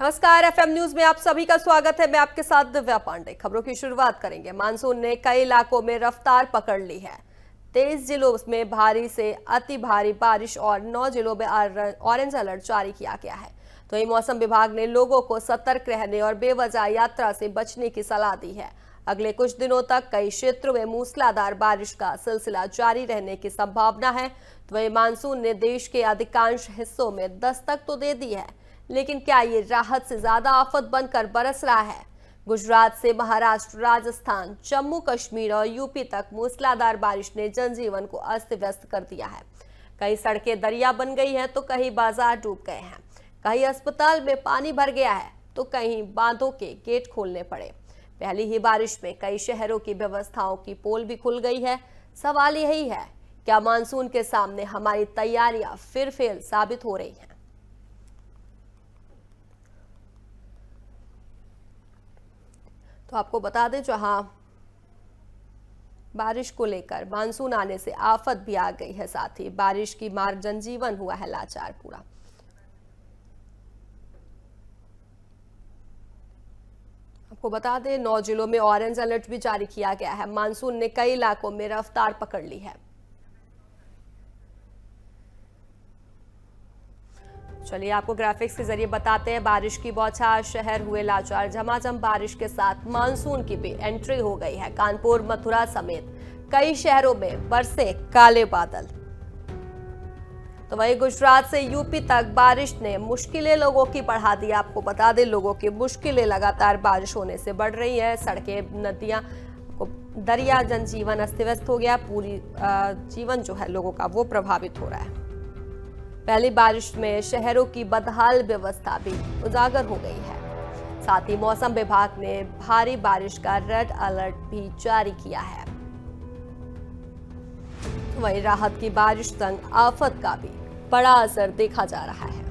नमस्कार, FM news में आप सभी का स्वागत है। मैं आपके साथ दिव्या पांडे। खबरों की शुरुआत करेंगे। मानसून ने कई इलाकों में रफ्तार पकड़ ली है। 23 जिलों में भारी से अति भारी बारिश और 9 जिलों में ऑरेंज अलर्ट जारी किया गया है। तो ये मौसम विभाग ने लोगों को सतर्क रहने और बेवजह यात्रा से बचने की सलाह दी है। अगले कुछ दिनों तक कई क्षेत्रों में मूसलाधार बारिश का सिलसिला जारी रहने की संभावना है। तो वही मानसून ने देश के अधिकांश हिस्सों में दस्तक तो दे दी है, लेकिन क्या ये राहत से ज्यादा आफत बनकर बरस रहा है? गुजरात से महाराष्ट्र, राजस्थान, जम्मू कश्मीर और यूपी तक मूसलाधार बारिश ने जनजीवन को अस्त व्यस्त कर दिया है। कई सड़कें दरिया बन गई हैं, तो कहीं बाजार डूब गए हैं, कहीं अस्पताल में पानी भर गया है, तो कहीं बांधों के गेट खोलने पड़े। पहली ही बारिश में कई शहरों की व्यवस्थाओं की पोल भी खुल गई है। सवाल यही है, क्या मानसून के सामने हमारी तैयारियां फिर फेल साबित हो रही हैं? तो आपको बता दें, जहां बारिश को लेकर मानसून आने से आफत भी आ गई है, साथ ही बारिश की मार जनजीवन हुआ है लाचार पूरा। आपको बता दें, 9 जिलों में ऑरेंज अलर्ट भी जारी किया गया है। मानसून ने कई इलाकों में रफ्तार पकड़ ली है। चलिए आपको ग्राफिक्स के जरिए बताते हैं। बारिश की बौछार, शहर हुए लाचार। झमाझम बारिश के साथ मानसून की भी एंट्री हो गई है। कानपुर, मथुरा समेत कई शहरों में बरसे काले बादल। तो वहीं गुजरात से यूपी तक बारिश ने मुश्किलें लोगों की बढ़ा दी। आपको बता दें, लोगों की मुश्किलें लगातार बारिश होने से बढ़ रही है। सड़कें, नदियां, दरिया, जनजीवन अस्त व्यस्त हो गया। पूरी जीवन जो है लोगों का वो प्रभावित हो रहा है। पहली बारिश में शहरों की बदहाल व्यवस्था भी उजागर हो गई है। साथ ही मौसम विभाग ने भारी बारिश का रेड अलर्ट भी जारी किया है। वहीं राहत की बारिश संग आफत का भी बड़ा असर देखा जा रहा है।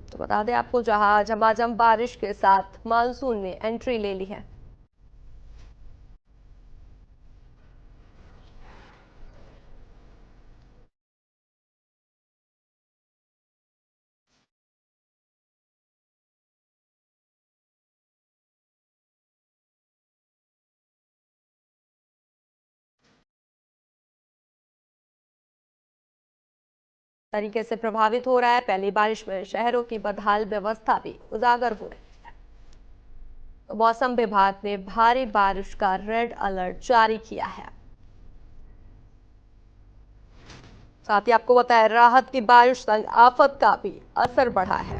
तो बता दें आपको, जहां झमाझम बारिश के साथ मानसून ने एंट्री ले ली है। तरीके से प्रभावित हो रहा है। पहली बारिश में शहरों की बदहाल व्यवस्था भी उजागर हो रही है। तो मौसम विभाग ने भारी बारिश का रेड अलर्ट जारी किया है। साथ ही आपको बताया, राहत की बारिश संग आफत का भी असर बढ़ा है।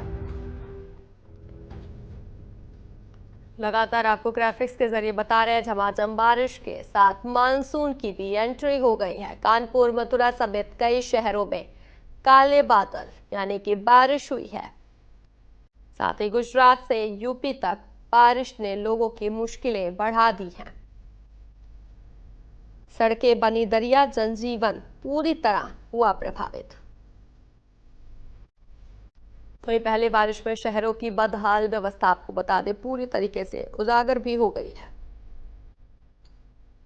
लगातार आपको ग्राफिक्स के जरिए बता रहे हैं, झमाझम बारिश के साथ मानसून की भी एंट्री हो गई है। कानपुर, मथुरा समेत कई शहरों में काले बादल यानी कि बारिश हुई है। साथ ही गुजरात से यूपी तक बारिश ने लोगों की मुश्किलें बढ़ा दी हैं। सड़कें बनी दरिया, जनजीवन पूरी तरह हुआ प्रभावित। तो ये पहली बारिश में शहरों की बदहाल व्यवस्था, आपको बता दें, पूरी तरीके से उजागर भी हो गई है।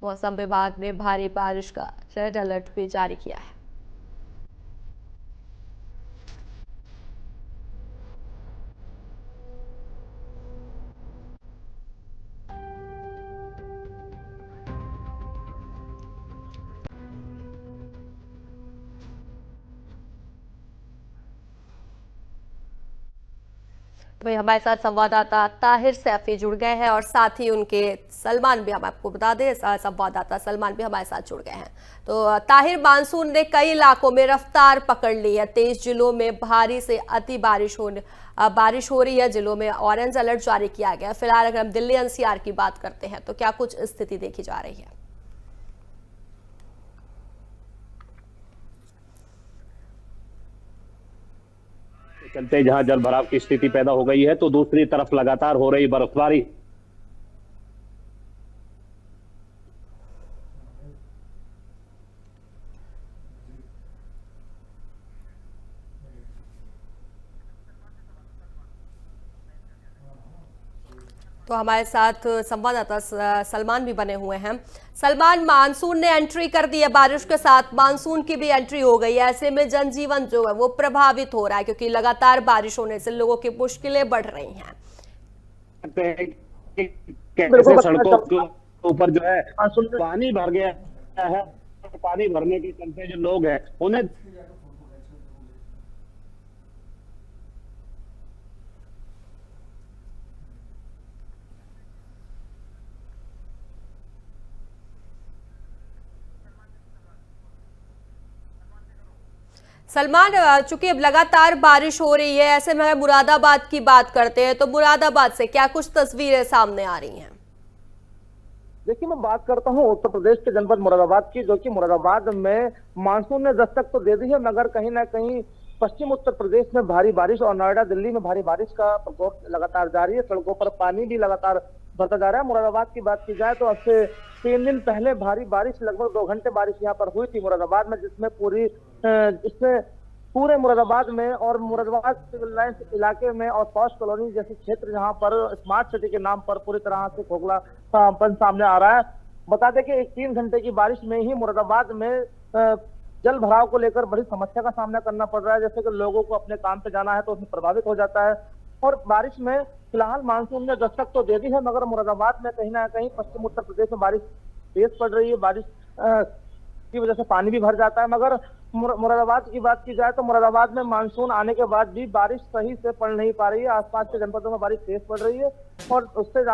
मौसम विभाग ने भारी बारिश का रेड अलर्ट भी जारी किया है। तो हमारे साथ संवाददाता ताहिर सैफी जुड़ गए हैं और साथ ही उनके सलमान भी, हम आपको बता दें, संवाददाता सलमान भी हमारे साथ जुड़ गए हैं। तो ताहिर, मानसून ने कई इलाकों में रफ्तार पकड़ ली है। 23 जिलों में भारी से अति बारिश हो रही है। जिलों में ऑरेंज अलर्ट जारी किया गया। फिलहाल अगर हम दिल्ली एनसीआर की बात करते हैं, तो क्या कुछ स्थिति देखी जा रही है? चलते जहां जल भराव की स्थिति पैदा हो गई है, तो दूसरी तरफ लगातार हो रही बर्फबारी तो हमारे साथ संवाददाता सलमान भी बने हुए हैं। सलमान, मानसून ने एंट्री कर दी है, बारिश के साथ मानसून की भी एंट्री हो गई है। ऐसे में जनजीवन जो है वो प्रभावित हो रहा है, क्योंकि लगातार बारिश होने से लोगों की मुश्किलें बढ़ रही हैं। कैसे सड़कों के ऊपर जो है पानी भर गया है, पानी भरने के चलते जो लोग हैं उन्हें सलमान, चूंकि अब लगातार बारिश हो रही है, ऐसे में अगर मुरादाबाद की बात करते हैं तो मुरादाबाद से क्या कुछ तस्वीरें सामने आ रही हैं? देखिए, मैं बात करता हूँ उत्तर प्रदेश के जनपद मुरादाबाद की, जो कि मुरादाबाद में मानसून ने दस्तक तो दे दी है, मगर कहीं ना कहीं पश्चिम उत्तर प्रदेश में भारी बारिश और नोएडा दिल्ली में भारी बारिश का प्रकोप लगातार जारी है। सड़कों पर पानी भी लगातार बढ़ता जा रहा है। मुरादाबाद की बात की जाए तो अब से 3 दिन पहले भारी बारिश, लगभग 2 घंटे बारिश यहाँ पर हुई थी मुरादाबाद में, जिसमें पूरे मुरादाबाद में और मुरादाबाद सिविल लाइंस इलाके में और पॉश कॉलोनी जैसे क्षेत्र जहां पर स्मार्ट सिटी के नाम पर पूरी तरह से खोखलापन सामने आ रहा है। बता दें कि 3 घंटे की बारिश में ही मुरादाबाद में जल भराव को लेकर बड़ी समस्या का सामना करना पड़ रहा है। जैसे कि लोगों को अपने काम पे जाना है तो उसमें प्रभावित हो जाता है। और बारिश में फिलहाल मानसून ने दस्तक तो दे दी है, मगर मुरादाबाद में कहीं ना कहीं पश्चिम उत्तर प्रदेश में बारिश तेज पड़ रही है। बारिश की वजह से पानी भी भर जाता है। मगर मुरादाबाद की बात की जाए तो मुरादाबाद में मानसून आने के बाद भी बारिश सही से पड़ नहीं पा रही है। आसपास के जनपदों में बारिश तेज पड़ रही है और उससे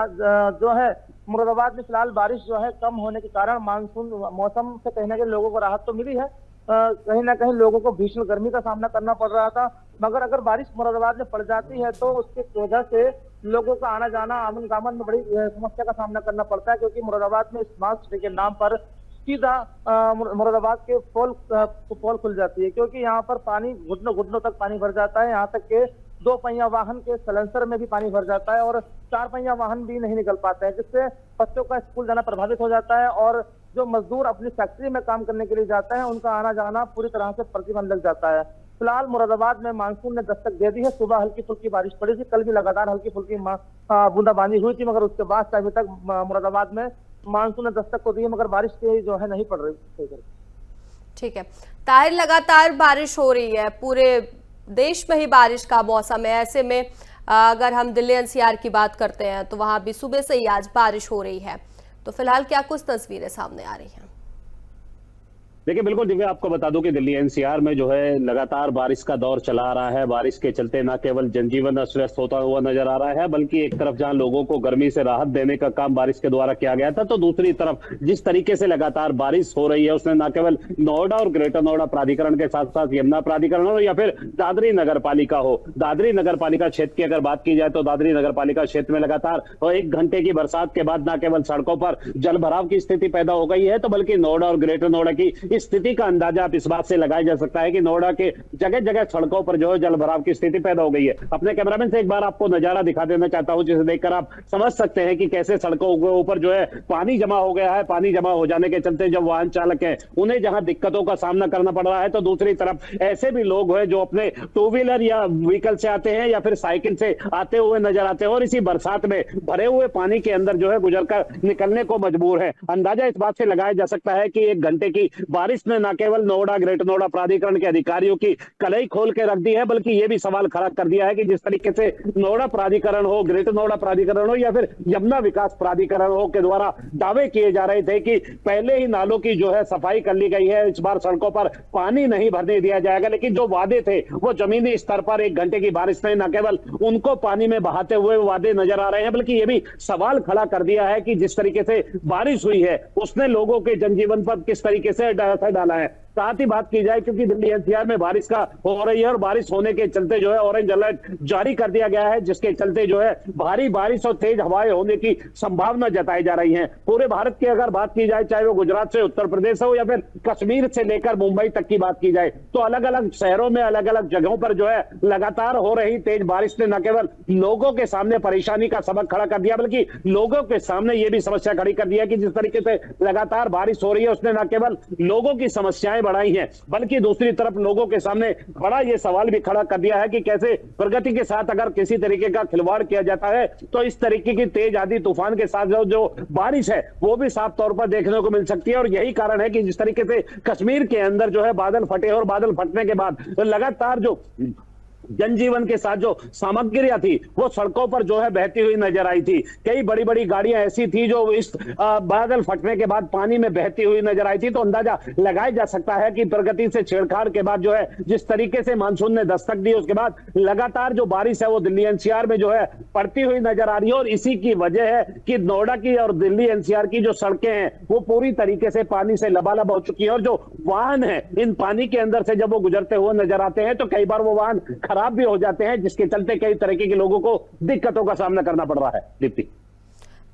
जो है मुरादाबाद में फिलहाल बारिश जो है कम होने के कारण मानसून मौसम से कहीं ना कहीं लोगों को राहत तो मिली है। कहीं ना कहीं लोगों को भीषण गर्मी का सामना करना पड़ रहा था, मगर अगर बारिश मुरादाबाद में पड़ जाती है तो उसकी वजह से लोगों का आना जाना, आमन गामन में बड़ी समस्या का सामना करना पड़ता है, क्योंकि मुरादाबाद में स्मार्ट सिटी के नाम पर सीधा मुरादाबाद के पोल खुल जाती है, क्योंकि यहाँ पर पानी घुटनों घुटनों तक पानी भर जाता है। यहाँ तक के 2 पहिया वाहन के सलेंसर में भी पानी भर जाता है और 4 पहिया वाहन भी नहीं निकल पाते हैं, जिससे बच्चों का स्कूल जाना प्रभावित हो जाता है। और जो मजदूर अपनी फैक्ट्री में काम करने के लिए जाते हैं उनका आना जाना पूरी तरह से प्रतिबंध लग जाता है। फिलहाल मुरादाबाद में मानसून ने दस्तक दे दी है। सुबह हल्की फुल्की बारिश पड़ी थी, कल भी लगातार हल्की फुल्की बूंदाबांदी हुई थी, मगर उसके बाद से अभी तक मुरादाबाद में मानसून ने दस्तक को दी है, मगर बारिश की जो है नहीं पड़ रही। ठीक है ताहिर, लगातार बारिश हो रही है, पूरे देश में ही बारिश का मौसम है। ऐसे में अगर हम दिल्ली एनसीआर की बात करते हैं तो वहां भी सुबह से ही आज बारिश हो रही है, तो फिलहाल क्या कुछ तस्वीरें सामने आ रही हैं? देखिए, बिल्कुल दिव्या, आपको बता दूं कि दिल्ली एनसीआर में जो है लगातार बारिश का दौर चला आ रहा है। बारिश के चलते न केवल जनजीवन अस्त व्यस्त होता हुआ नजर आ रहा है, बल्कि एक तरफ जहां लोगों को गर्मी से राहत देने का काम बारिश के द्वारा किया गया था, तो दूसरी तरफ जिस तरीके से लगातार बारिश हो रही है उसने न केवल नोएडा और ग्रेटर नोएडा प्राधिकरण के साथ साथ यमुना प्राधिकरण हो या फिर दादरी नगर पालिका हो, दादरी नगर पालिका क्षेत्र की अगर बात की जाए तो दादरी नगर पालिका क्षेत्र में लगातार 1 घंटे की बरसात के बाद न केवल सड़कों पर जल भराव की स्थिति पैदा हो गई है, तो बल्कि नोएडा और ग्रेटर नोएडा की स्थिति का अंदाजा आप इस बात से लगाया जा सकता है कि नोएडा के जगह जगह सड़कों पर जो है जल भराव की स्थिति पैदा हो गई है। अपने कैमरामैन से एक बार आपको नजारा दिखा देना चाहता हूं, जिसे देखकर आप समझ सकते हैं कि कैसे सड़कों के ऊपर जो है पानी जमा हो गया है। पानी जमा हो जाने के चलते जो वाहन चालक है उन्हें जहां दिक्कतों का सामना करना पड़ रहा है, तो दूसरी तरफ ऐसे भी लोग हैं जो अपने 2 व्हीलर या व्हीकल से आते हैं या फिर साइकिल से आते हुए नजर आते हैं और इसी बरसात में भरे हुए पानी के अंदर जो है गुजरकर निकलने को मजबूर है। अंदाजा इस बात से लगाया जा सकता है कि 1 घंटे की बारिश ने न केवल नोएडा ग्रेटर नोएडा प्राधिकरण के अधिकारियों की कलई खोल के रख दी है, बल्कि यह भी सवाल खड़ा कर दिया है कि जिस तरीके से नोएडा प्राधिकरण हो, ग्रेटर नोएडा प्राधिकरण हो या फिर यमुना विकास प्राधिकरण हो के द्वारा दावे किए जा रहे थे कि पहले ही नालों की जो है सफाई कर ली गई है, इस बार सड़कों पर पानी नहीं भरने दिया जाएगा, लेकिन जो वादे थे वो जमीनी स्तर पर 1 घंटे की बारिश ने न केवल उनको पानी में बहाते हुए वादे नजर आ रहे हैं, बल्कि यह भी सवाल खड़ा कर दिया है कि जिस तरीके से बारिश हुई है उसने लोगों के जनजीवन पर किस तरीके से असर डाला है। साथ ही बात की जाए क्योंकि दिल्ली एनसीआर में बारिश का हो रही है और बारिश होने के चलते जो है ऑरेंज अलर्ट जारी कर दिया गया है, जिसके चलते जो है भारी बारिश और तेज हवाएं होने की संभावना जताई जा रही है। पूरे भारत की अगर बात की जाए, चाहे वो गुजरात से उत्तर प्रदेश हो या फिर कश्मीर से लेकर मुंबई तक की बात की जाए, तो अलग अलग शहरों में अलग अलग जगहों पर जो है लगातार हो रही तेज बारिश ने न केवल लोगों के सामने परेशानी का सबक खड़ा कर दिया, बल्कि लोगों के सामने यह भी समस्या खड़ी कर दिया कि जिस तरीके से लगातार बारिश हो रही है उसने न केवल लोगों की समस्याएं बढ़ाई हैं, बल्कि दूसरी तरफ लोगों के सामने बड़ा ये सवाल भी खड़ा कर दिया है कि कैसे प्रगति के साथ अगर किसी तरीके का खिलवाड़ किया जाता है तो इस तरीके की तेज आंधी तूफान के साथ जो बारिश है वो भी साफ तौर पर देखने को मिल सकती है। और यही कारण है कि जिस तरीके से कश्मीर के अंदर जो है बादल फटे और बादल फटने के बाद लगातार जो जनजीवन के साथ जो सामग्रियां थी वो सड़कों पर जो है बहती हुई नजर आई थी। कई बड़ी बड़ी गाड़ियां ऐसी थी जो इस बादल फटने के बाद पानी में बहती हुई नजर आई थी। तो अंदाजा लगाया जा सकता है कि प्रगति से छेड़छाड़ के बाद जो है जिस तरीके से मानसून ने दस्तक दी उसके बाद लगातार जो बारिश है वो दिल्ली एनसीआर में जो है पड़ती हुई नजर आ रही है। और इसी की वजह है कि नोएडा की और दिल्ली एनसीआर की जो सड़कें हैं वो पूरी तरीके से पानी से लबालब हो चुकी है। और जो वाहन है इन पानी के अंदर से जब वो गुजरते हुए नजर आते हैं तो कई बार वो वाहन खराब भी हो जाते हैं, जिसके चलते कई तरीके के लोगों को दिक्कतों का सामना करना पड़ रहा है। दीप्ति,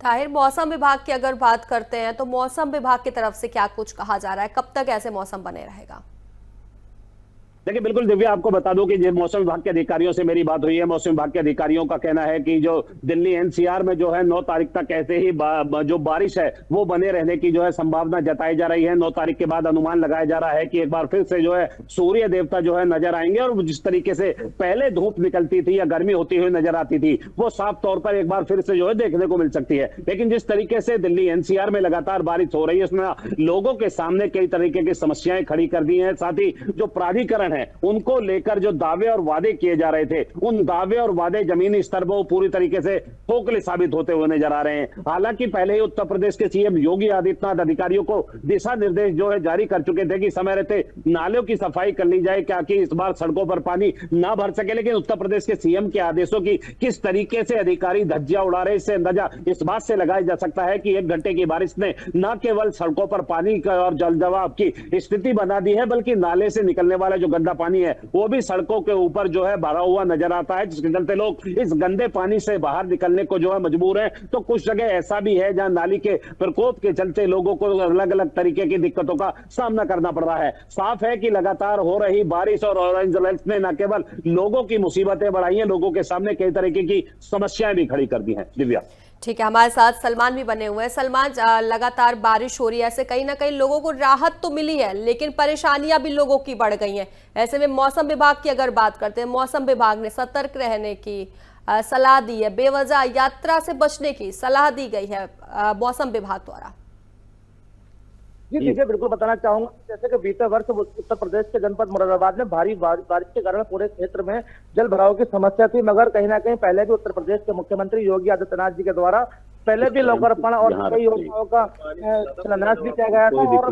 ताहिर, मौसम विभाग की अगर बात करते हैं तो मौसम विभाग की तरफ से क्या कुछ कहा जा रहा है, कब तक ऐसे मौसम बने रहेगा? देखिए बिल्कुल दिव्या, आपको बता दूं कि मौसम विभाग के अधिकारियों से मेरी बात हुई है। मौसम विभाग के अधिकारियों का कहना है कि जो दिल्ली एनसीआर में जो है 9 तारीख तक ऐसे ही जो बारिश है वो बने रहने की जो है संभावना जताई जा रही है। 9 तारीख के बाद अनुमान लगाया जा रहा है कि एक बार फिर से जो है सूर्य देवता जो है नजर आएंगे और जिस तरीके से पहले धूप निकलती थी या गर्मी होती हुई नजर आती थी वो साफ तौर पर एक बार फिर से जो है देखने को मिल सकती है। लेकिन जिस तरीके से दिल्ली एनसीआर में लगातार बारिश हो रही है उसमें लोगों के सामने कई तरीके की समस्याएं खड़ी कर दी है। साथ ही जो प्राधिकरण है उनको लेकर जो दावे और वादे किए जा रहे थे उन दावे और वादे जमीनी स्तर पर पूरी तरीके से खोखले साबित होते हुए नजर आ रहे हैं। हालांकि पहले ही उत्तर प्रदेश के सीएम योगी आदित्यनाथ अधिकारियों को दिशा निर्देश जो है जारी कर चुके थे कि समय रहते नालों की सफाई कर ली जाए, क्या कि इस बार सड़कों पर पानी ना भर सके। लेकिन उत्तर प्रदेश के सीएम के आदेशों की किस तरीके से अधिकारी धज्जियां उड़ा रहे इससे अंदाजा इस बात से लगाया जा सकता है कि 1 घंटे की बारिश ने न केवल सड़कों पर पानी और जल जवाब की स्थिति बना दी है बल्कि नाले से निकलने वाला जो गंदा पानी है वो भी सड़कों के ऊपर जो है भरा हुआ नजर आता है, जिसके चलते लोग इस गंदे पानी से बाहर निकलने को जो है मजबूर हैं। तो कुछ जगह ऐसा भी है जहां नाली के प्रकोप के चलते लोगों को अलग अलग तरीके की दिक्कतों का सामना करना पड़ रहा है। साफ है कि लगातार हो रही बारिश और ऑरेंज अलर्ट ने न केवल लोगों की मुसीबतें बढ़ाई हैं, लोगों के सामने कई तरीके की समस्याएं भी खड़ी कर दी हैं। दिव्या, ठीक है, हमारे साथ सलमान भी बने हुए हैं। सलमान, लगातार बारिश हो रही है, ऐसे कहीं ना कहीं लोगों को राहत तो मिली है लेकिन परेशानियां भी लोगों की बढ़ गई हैं। ऐसे में मौसम विभाग की अगर बात करते हैं, मौसम विभाग ने सतर्क रहने की सलाह दी है, बेवजह यात्रा से बचने की सलाह दी गई है मौसम विभाग द्वारा। जी देखिए, बिल्कुल बताना चाहूंगा जैसे कि बीते वर्ष उत्तर प्रदेश के जनपद मुरादाबाद में भारी बारिश के कारण पूरे क्षेत्र में जल भराव की समस्या थी, मगर कहीं ना कहीं पहले भी उत्तर प्रदेश के मुख्यमंत्री योगी आदित्यनाथ जी के द्वारा पहले भी लोकार्पण और कई योजनाओं का शिलान्यास भी किया गया था। और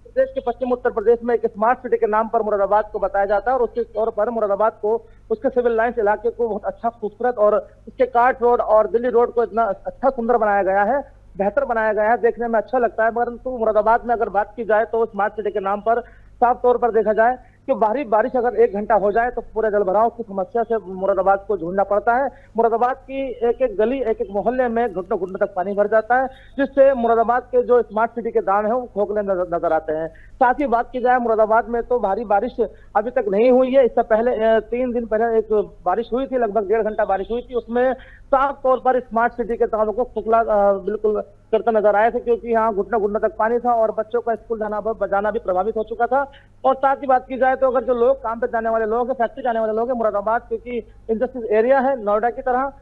प्रदेश के पश्चिम उत्तर प्रदेश में एक स्मार्ट सिटी के नाम पर मुरादाबाद को बताया जाता है और उसके तौर पर मुरादाबाद को उसके सिविल लाइंस इलाके को बहुत अच्छा खूबसूरत और उसके काट रोड और दिल्ली रोड को इतना अच्छा सुंदर बनाया गया है, बेहतर बनाया गया है, देखने में अच्छा लगता है। परंतु मुरादाबाद में अगर बात की जाए तो स्मार्ट सिटी के नाम पर साफ तौर पर देखा जाए कि भारी बारिश अगर 1 घंटा हो जाए तो पूरे जलभराव की समस्या से मुरादाबाद को जूझना पड़ता है। मुरादाबाद की एक एक गली, एक एक मोहल्ले में घुटनों घुटनों तक पानी भर जाता है, जिससे मुरादाबाद के जो स्मार्ट सिटी के दाम है वो खोखले नजर आते हैं। साथ ही बात की जाए मुरादाबाद में तो भारी बारिश अभी तक नहीं हुई है। इससे पहले 3 दिन पहले एक बारिश हुई थी, लगभग 1.5 घंटा बारिश हुई थी, उसमें साफ तौर पर स्मार्ट सिटी के दामों को खोखला बिल्कुल करता नजर आए थे, क्योंकि यहाँ घुटना घुटना तक पानी था और बच्चों का स्कूल जाना भी प्रभावित हो चुका था। और साथ ही बात की जाए तो अगर जो लोग काम पे जाने वाले लोग हैं, फैक्ट्री जाने वाले लोग हैं, मुरादाबाद क्योंकि इंडस्ट्रियल एरिया है नोएडा की तरह,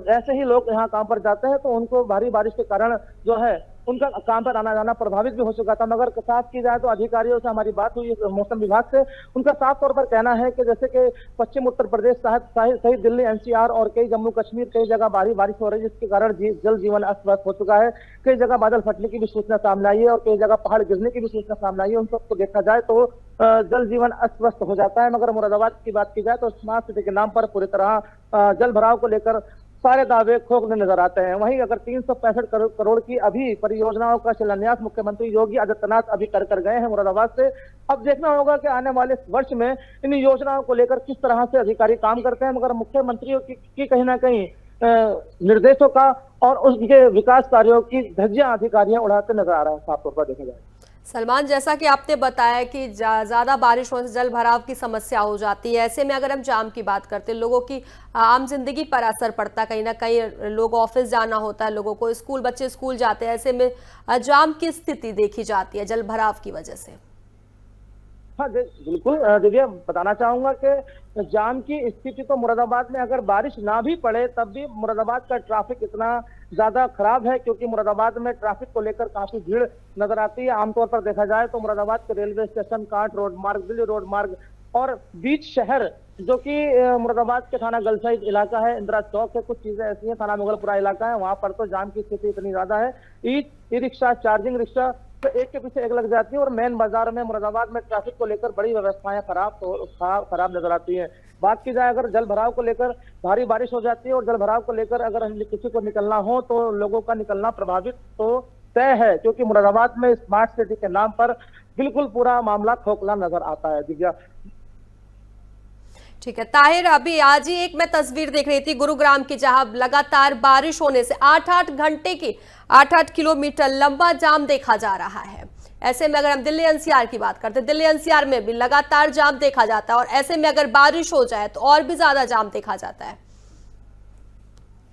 ऐसे ही लोग यहाँ काम पर जाते हैं, तो उनको भारी बारिश के कारण जो है उनका काम पर आना जाना प्रभावित भी हो चुका था। मगर साफ की जाए तो अधिकारियों से हमारी बात हुई मौसम विभाग से, उनका साफ तौर पर कहना है कि जैसे कि पश्चिम उत्तर प्रदेश सहित दिल्ली एनसीआर और कई जम्मू कश्मीर कई जगह भारी बारिश हो रही है, जिसके कारण जल जीवन अस्त व्यस्त हो चुका है। कई जगह बादल फटने की भी सूचना सामने आई है और कई जगह पहाड़ गिरने की भी सूचना सामने आई है। उन सबको देखा जाए तो जल जीवन अस्त व्यस्त हो जाता है। मगर मुरादाबाद की बात की जाए तो स्मार्ट सिटी के नाम पर पूरी तरह जल भराव को लेकर सारे दावे खोखले नजर आते हैं। वहीं अगर 365 करोड़ की अभी परियोजनाओं का शिलान्यास मुख्यमंत्री योगी आदित्यनाथ अभी कर गए हैं मुरादाबाद से, अब देखना होगा कि आने वाले वर्ष में इन योजनाओं को लेकर किस तरह से अधिकारी काम करते हैं। मगर मुख्यमंत्रियों की कहीं ना कहीं निर्देशों का और उसके विकास कार्यों की धज्जियां अधिकारियां उड़ाते नजर आ रहा है, साफ तौर पर देखा जाए। सलमान, जैसा कि आपने बताया कि ज़्यादा बारिश होने से जल भराव की समस्या हो जाती है। ऐसे में अगर हम जाम की बात करते हैं, लोगों की आम जिंदगी पर असर पड़ता है। कहीं ना कहीं लोग ऑफिस जाना होता है, लोगों को स्कूल, बच्चे स्कूल जाते हैं। ऐसे में जाम की स्थिति देखी जाती है जल भराव की वजह से। हाँ बिल्कुल दिव्या, बताना चाहूंगा कि जाम की स्थिति तो मुरादाबाद में अगर बारिश ना भी पड़े तब भी मुरादाबाद का ट्रैफिक इतना ज्यादा खराब है, क्योंकि मुरादाबाद में ट्रैफिक को लेकर काफी भीड़ नजर आती है। आमतौर पर देखा जाए तो मुरादाबाद के रेलवे स्टेशन, कांट रोड मार्ग, दिल्ली रोड मार्ग और बीच शहर जो कि मुरादाबाद के थाना गलसाई इलाका है, इंदिरा चौक है, कुछ चीजें ऐसी हैं, थाना मुगलपुरा इलाका है, वहां पर तो जाम की स्थिति इतनी ज्यादा है। ई रिक्शा, चार्जिंग रिक्शा तो एक के पीछे एक लग जाती है। और मेन बाजार में मुरादाबाद में ट्रैफिक को लेकर बड़ी व्यवस्थाएं खराब नजर आती है। बात की जाए अगर जल भराव को लेकर, भारी बारिश हो जाती है और जल भराव को लेकर अगर किसी को निकलना हो तो लोगों का निकलना प्रभावित तो तय है, क्योंकि मुरादाबाद में स्मार्ट सिटी के नाम पर बिल्कुल पूरा मामला खोखला नजर आता है। दिव्या, ठीक है ताहिर, अभी आज ही एक मैं तस्वीर देख रही थी गुरुग्राम की, जहां लगातार बारिश होने से 8-8 घंटे की 8-8 किलोमीटर लंबा जाम देखा जा रहा है। ऐसे में अगर हम दिल्ली एनसीआर की बात करते हैं, दिल्ली एनसीआर में भी लगातार जाम देखा जाता है और ऐसे में अगर बारिश हो जाए तो और भी ज्यादा जाम देखा जाता है।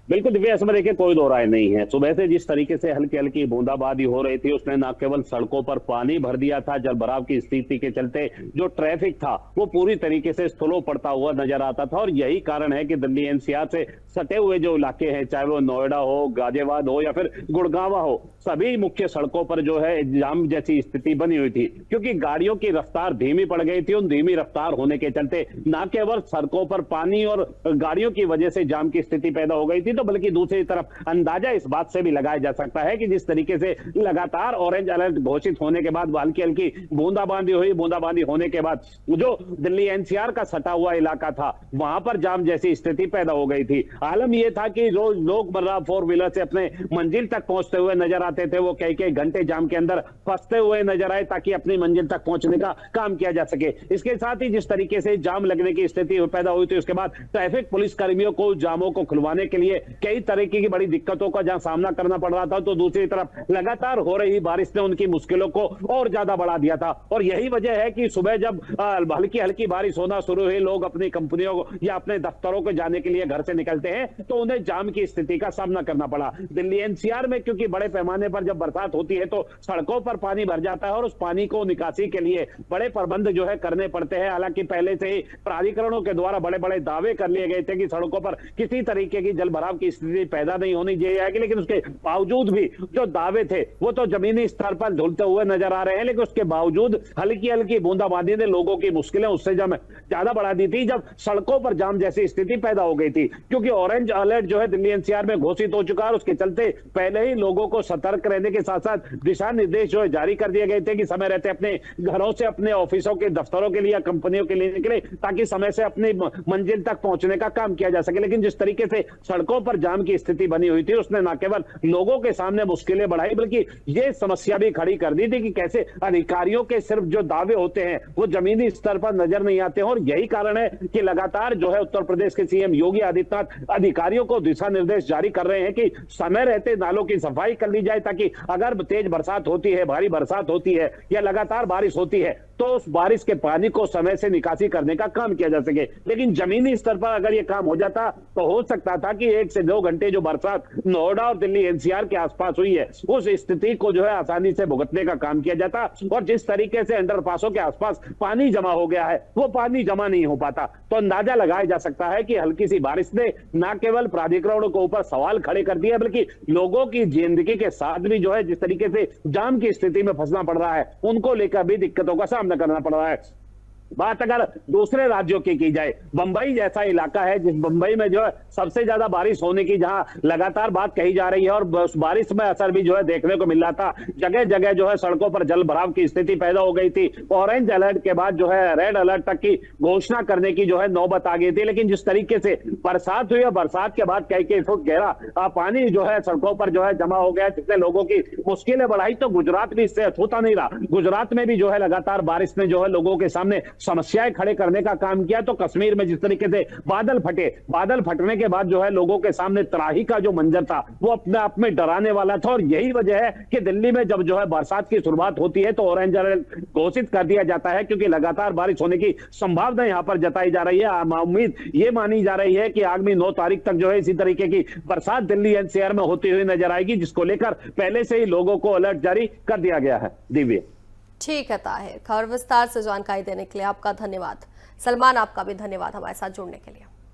बिल्कुल दिव्या, इसमें देखिए कोई दो राय नहीं है। सुबह से जिस तरीके से हल्की हल्की बूंदाबांदी हो रही थी, उसने न केवल सड़कों पर पानी भर दिया था, जल भराव की स्थिति के चलते जो ट्रैफिक था वो पूरी तरीके से स्लो पड़ता हुआ नजर आता था। और यही कारण है कि दिल्ली एनसीआर से सटे हुए जो इलाके हैं, चाहे वो नोएडा हो, गाजियाबाद हो या फिर गुड़गांव हो, सभी मुख्य सड़कों पर जो है जाम जैसी स्थिति बनी हुई थी, क्योंकि गाड़ियों की रफ्तार धीमी पड़ गई थी। उन धीमी रफ्तार होने के चलते न केवल सड़कों पर पानी और गाड़ियों की वजह से जाम की स्थिति पैदा हो गई थी, तो बल्कि दूसरी तरफ अंदाजा इस बात से भी लगाया जा सकता है कि जिस तरीके से लगातार ऑरेंज अलर्ट घोषित होने के बाद हल्की हल्की बूंदाबांदी हुई, बूंदाबांदी होने के बाद जो दिल्ली एनसीआर का सटा हुआ इलाका था वहां पर जाम जैसी स्थिति पैदा हो गई थी। आलम यह था कि रोज लोग मर्रा 4 व्हीलर से अपने मंजिल तक पहुंचते हुए नजर आते थे, वो कई कई घंटे जाम के अंदर फंसते हुए नजर आए ताकि अपनी मंजिल तक पहुंचने का काम किया जा सके। इसके साथ ही जिस तरीके से जाम लगने की स्थिति पैदा हुई थी, उसके बाद ट्रैफिक पुलिस कर्मियों को जामों को खुलवाने के लिए कई तरीके की बड़ी दिक्कतों का जहां सामना करना पड़ रहा था, तो दूसरी तरफ लगातार हो रही बारिश ने उनकी मुश्किलों को और ज्यादा बढ़ा दिया था। और यही वजह है कि सुबह जब हल्की हल्की बारिश होना शुरू हुई, लोग अपनी कंपनियों या अपने दफ्तरों को जाने के लिए घर से निकलते हैं तो उन्हें जाम की स्थिति का सामना करना पड़ा। दिल्ली एनसीआर में क्योंकि बड़े पैमाने पर जब बरसात होती है तो सड़कों पर पानी भर जाता है और उस पानी को निकासी के लिए बड़े प्रबंध जो है करने पड़ते हैं। हालांकि पहले से ही प्राधिकरणों के द्वारा बड़े बड़े दावे कर लिए गए थे कि सड़कों पर किसी तरीके की जल भराव की स्थिति पैदा नहीं होनी चाहिए, लेकिन उसके बावजूद भी जो दावे थे वो तो जमीनी स्तर पर धुलते हुए नजर आ रहे हैं। लेकिन उसके बावजूद हल्की हल्की बूंदाबांदी ने लोगों की मुश्किलें उससे ज्यादा बढ़ा दी थी, जब सड़कों पर जाम जैसी स्थिति पैदा हो गई थी। क्योंकि ऑरेंज अलर्ट जो है दिल्ली एनसीआर में घोषित हो चुका है, उसके चलते पहले ही लोगों को सतर्क रहने के साथ साथ दिशा निर्देश जो है जारी कर दिए गए थे कि समय रहते अपने घरों से, अपने ऑफिसों के दफ्तरों के लिए या कंपनियों के लिए निकले ताकि समय से अपनी मंजिल तक पहुंचने का काम किया जा सके। लेकिन जिस तरीके से सड़कों पर जाम की स्थिति बनी हुई थी, उसने न केवल लोगों के सामने मुश्किलें बढ़ाई बल्कि ये समस्या भी खड़ी कर दी थी कि कैसे अधिकारियों के सिर्फ जो दावे होते हैं वो जमीनी स्तर पर नजर नहीं आते हैं। और यही कारण है कि लगातार जो है उत्तर प्रदेश के सीएम योगी आदित्यनाथ अधिकारियों को दिशा निर्देश जारी कर रहे हैं कि समय रहते नालों की सफाई कर ली जाए, ताकि अगर तेज बरसात होती है, भारी बरसात होती है या लगातार बारिश होती है तो उस बारिश के पानी को समय से निकासी करने का काम किया जा सके। लेकिन जमीनी स्तर पर अगर यह काम हो जाता तो हो सकता था कि 1 से 2 घंटे जो बरसात नोएडा और दिल्ली एनसीआर के आसपास हुई है उस स्थिति को जो है आसानी से भुगतने का काम किया जाता। और जिस तरीके से अंडरपासों के आसपास पानी जमा हो गया है वो पानी जमा नहीं हो पाता, तो अंदाजा लगाया जा सकता है कि हल्की सी बारिश ने न केवल प्राधिकरणों के ऊपर सवाल खड़े कर दिए बल्कि लोगों की जिंदगी के साथ भी जो है जिस तरीके से जाम की स्थिति में फंसना पड़ रहा है उनको लेकर भी दिक्कतों का सामना करना पड़ रहा है। बात अगर दूसरे राज्यों की जाए, बंबई जैसा इलाका है जिस बंबई में जो है सबसे ज्यादा बारिश होने की जहां लगातार बात कही जा रही है और उस बारिश में असर भी जो है देखने को मिल रहा था, जगह जगह जो है सड़कों पर जल भराव की स्थिति पैदा हो गई थी। ऑरेंज अलर्ट के बाद जो है रेड अलर्ट तक की घोषणा करने की जो है नौबत आ गई थी। लेकिन जिस तरीके से बरसात हुई है, बरसात के बाद कई फुट गहरा पानी जो है सड़कों पर जो है जमा हो गया, जिससे लोगों की मुश्किलें बढ़ाई। तो गुजरात भी इससे अछूता नहीं रहा, गुजरात में भी जो है लगातार बारिश ने जो है लोगों के सामने समस्याएं खड़े करने का काम किया। तो कश्मीर में जिस तरीके से बादल फटने के बाद जो है लोगों के सामने त्राही का जो मंजर था वो अपने आप में डराने वाला था। और यही वजह है कि दिल्ली में जब जो है बरसात की शुरुआत होती है तो ऑरेंज अलर्ट घोषित कर दिया जाता है, क्योंकि लगातार बारिश होने की संभावना यहां पर जताई जा रही है। उम्मीद ये मानी जा रही है कि आगामी 9 तारीख तक जो है इसी तरीके की बरसात दिल्ली एनसीआर में होती हुई नजर आएगी, जिसको लेकर पहले से ही लोगों को अलर्ट जारी कर दिया गया है। दिव्य। ठीक है ताहिर, खबर विस्तार से जानकारी देने के लिए आपका धन्यवाद। सलमान, आपका भी धन्यवाद हमारे साथ जुड़ने के लिए।